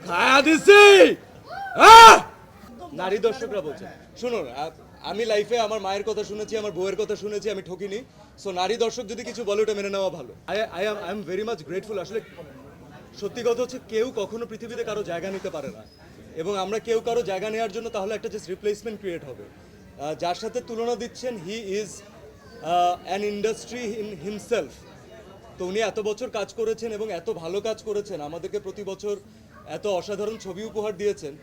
খায়া দিছি আহ! নারী দর্শকরা বলছে শুনুন আমি লাইফে আমার মায়ের কথা শুনেছি, আমার বউয়ের কথা শুনেছি, আমি ঠকিনি। সো নারী দর্শক যদি কিছু বলে ওটা মেনে নেওয়া ভালো। I am very much grateful. আসলে সত্যি কথা হচ্ছে কেউ কখনো পৃথিবীতে কারো জায়গা নিতে পারে না, এবং আমরা কেউ কারো জায়গা নেওয়ার জন্য তাহলে একটা জাস্ট রিপ্লেসমেন্ট ক্রিয়েট হবে। যার সাথে তুলনা দিচ্ছেন, he is an industry in himself. তো উনি এত বছর কাজ করেছেন এবং এত ভালো কাজ করেছেন, আমাদেরকে প্রতি বছর এত অসাধারণ ছবি উপহার দিয়েছেন।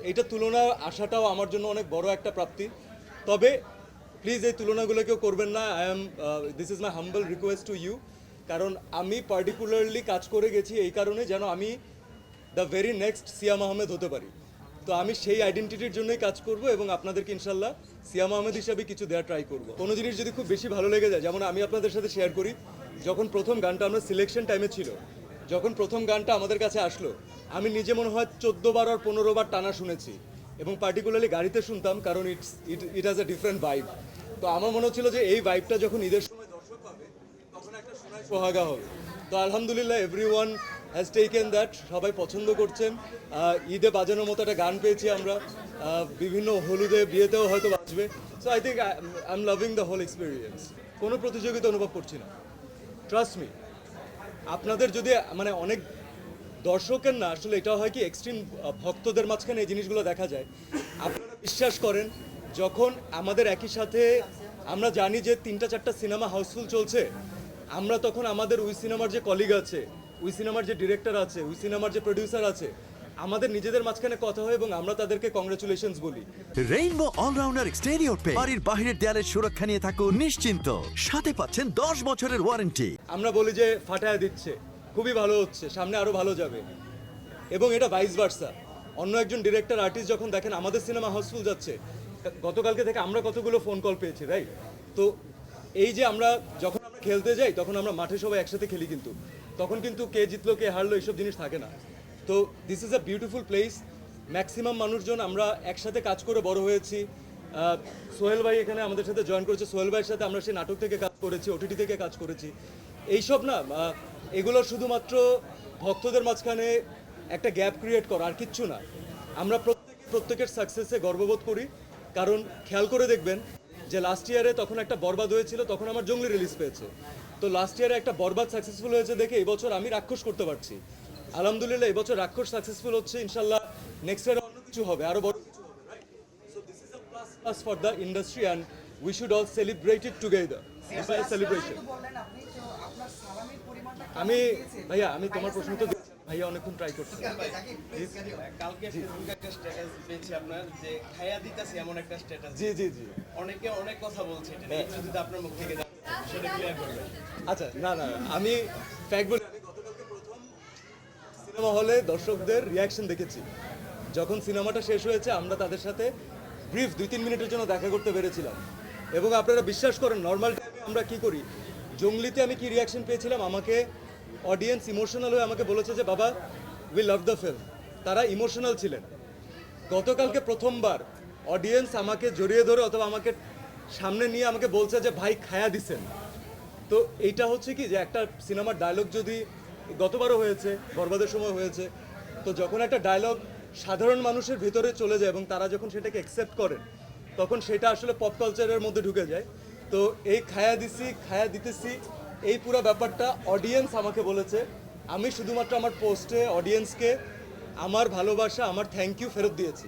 এটা তুলনা আসাটাও আমার জন্য অনেক বড় একটা প্রাপ্তি। তবে প্লিজ এই তুলনাগুলো কেউ করবেন না। This is my humble request to you. কারণ আমি পার্টিকুলারলি কাজ করে গেছি এই কারণে যেন আমি দ্য ভেরি নেক্সট সিয়াম আহমেদ হতে পারি। তো আমি সেই আইডেন্টিটির জন্যই কাজ করব এবং আপনাদেরকে ইনশাল্লাহ সিয়াম আহমেদ হিসাবে কিছু দেওয়ার ট্রাই করব। কোনো জিনিস যদি খুব বেশি ভালো লেগে যায়, যেমন আমি আপনাদের সাথে শেয়ার করি, যখন প্রথম গানটা আমরা সিলেকশন টাইমে ছিল, যখন প্রথম গানটা আমাদের কাছে আসলো, আমি নিজে মনে হয় 14 বার আর 15 বার টানা শুনেছি, এবং পার্টিকুলারলি গাড়িতে শুনতাম, কারণ it has a different vibe. তো আমার মনে হচ্ছিল যে এই ভাইবটা যখন ঈদের সময় দর্শক পাবে তখন একটা সোনায় সোহাগা হবে। তো আলহামদুলিল্লাহ এভরিওয়ান হ্যাজ টেকেন দ্যাট, সবাই পছন্দ করছেন। ঈদে বাজানোর মতো একটা গান পেয়েছি আমরা, বিভিন্ন হলুদে বিয়েতেও হয়তো বাজবে। So I think I am loving the whole experience. কোনো প্রতিযোগিতা অনুভব করছি না, ট্রাস্ট মি। আপনাদের যদি মানে অনেক দর্শকের না, আসলে এটা হয় কি এক্সট্রিম ভক্তদের মাঝখানে এই জিনিসগুলো দেখা যায়। আপনারা বিশ্বাস করেন, যখন আমাদের একই সাথে আমরা জানি যে 3-4টা সিনেমা হাউসফুল চলছে, আমরা তখন আমাদের ওই সিনেমার যে কলিগ আছে, ওই সিনেমার যে ডিরেক্টর আছে, ওই সিনেমার যে প্রডিউসার আছে, আমাদের নিজেদের মাঝখানে কথা হয় এবং আমরা তাদেরকে কংগ্রেচুলেশনস বলি। রেইনবো অলরাউন্ডার এক্সটেরিয়র পেইন্ট বাড়ির বাহিরের দেয়ালের সুরক্ষা নিয়ে থাকুন নিশ্চিন্ত, সাথে পাচ্ছেন 10 বছরের ওয়ারেন্টি। আমরা বলি যে ফাটায় দিচ্ছে, খুবই ভালো হচ্ছে, সামনে আরো ভালো যাবে, এবং এটা ভাইস ভার্সা। অন্য একজন ডিরেক্টর আর্টিস্ট যখন দেখেন আমাদের সিনেমা হাউসফুল যাচ্ছে, গতকালকে থেকে আমরা কতগুলো ফোন কল পেয়েছি, রাইট? তো এই যে আমরা যখন আমরা খেলতে যাই, তখন আমরা মাঠে সবাই একসাথে খেলি, কিন্তু তখন কিন্তু কে জিতলো কে হারলো এইসব জিনিস থাকে না। তো this is a beautiful place. Maximum মানুষজন আমরা একসাথে কাজ করে বড় হয়েছি। সোহেল ভাই এখানে আমাদের সাথে জয়েন করেছে, সোহেল ভাইয়ের সাথে আমরা সেই নাটক থেকে কাজ করেছি, ওটিটি থেকে কাজ করেছি। এইসব না, এগুলো শুধুমাত্র ভক্তদের মাঝখানে একটা গ্যাপ ক্রিয়েট করা, আর কিচ্ছু না। আমরা প্রত্যেকের সাকসেসে গর্ববোধ করি, কারণ খেয়াল করে দেখবেন যে লাস্ট ইয়ারে তখন একটা বরবাদ হয়েছিল, তখন আমার জঙ্গলি রিলিজ পেয়েছে। তো লাস্ট ইয়ারে একটা বরবাদ সাকসেসফুল হয়েছে দেখে এই বছর আমি রাক্ষস করতে পারছি। আলহামদুলিল্লাহ এই বছর রাক্ষস সাকসেসফুল হচ্ছে, ইনশাল্লাহ নেক্সট ইয়ারে অন্য কিছু হবে, আরো বড় কিছু হবে, right? So this is a plus for the industry and we should all celebrate it together. This is a celebration. আমি ভাইয়া, আমি তোমার প্রশ্ন তো ভাইয়া অনেকক্ষণ ট্রাই করছি। কালকে ফেসবুকে একটা স্ট্যাটাস পেয়েছি আপনার, যে খায়া দিতাছি এমন একটা স্ট্যাটাস। জি জি জি। অনেকে অনেক কথা বলছে, এটা নিয়ে একটু যদি আপনার মুখ থেকে জানতে চাই, সেটা ক্লিয়ার করবেন। আচ্ছা, না না, আমি ফ্যাক্ট বলি, আমি গতকালকে প্রথম সিনেমা হলে দর্শকদের রিয়াকশন দেখেছি। যখন সিনেমাটা শেষ হয়েছে, আমরা তাদের সাথে ব্রিফ 2-3 মিনিটের জন্য দেখা করতে পেরেছিলাম, এবং আপনারা বিশ্বাস করেন নর্মাল টাইমে আমরা কি করি, জঙ্গলিতে আমি কি রিয়াকশন পেয়েছিলাম, আমাকে অডিয়েন্স ইমোশনাল হয়ে আমাকে বলেছে যে বাবা উই লাভ দ্য ফিল্ম। তারা ইমোশনাল ছিলেন। গতকালকে প্রথমবার অডিয়েন্স আমাকে জড়িয়ে ধরে অথবা আমাকে সামনে নিয়ে আমাকে বলছে যে ভাই খায়া দিছেন। তো এইটা হচ্ছে কি, যে একটা সিনেমার ডায়লগ যদি, গতবারও হয়েছে, বরবাদের সময় হয়েছে, তো যখন একটা ডায়লগ সাধারণ মানুষের ভিতরে চলে যায় এবং তারা যখন সেটাকে অ্যাকসেপ্ট করেন, তখন সেটা আসলে পপ কালচারের মধ্যে ঢুকে যায়। তো এই খায়া দিছি, খায়া দিতেছি, এই পুরো ব্যাপারটা অডিয়েন্স আমাকে বলেছে। আমি শুধুমাত্র আমার পোস্টে অডিয়েন্সকে আমার ভালোবাসা, আমার থ্যাংক ইউ ফেরত দিয়েছি।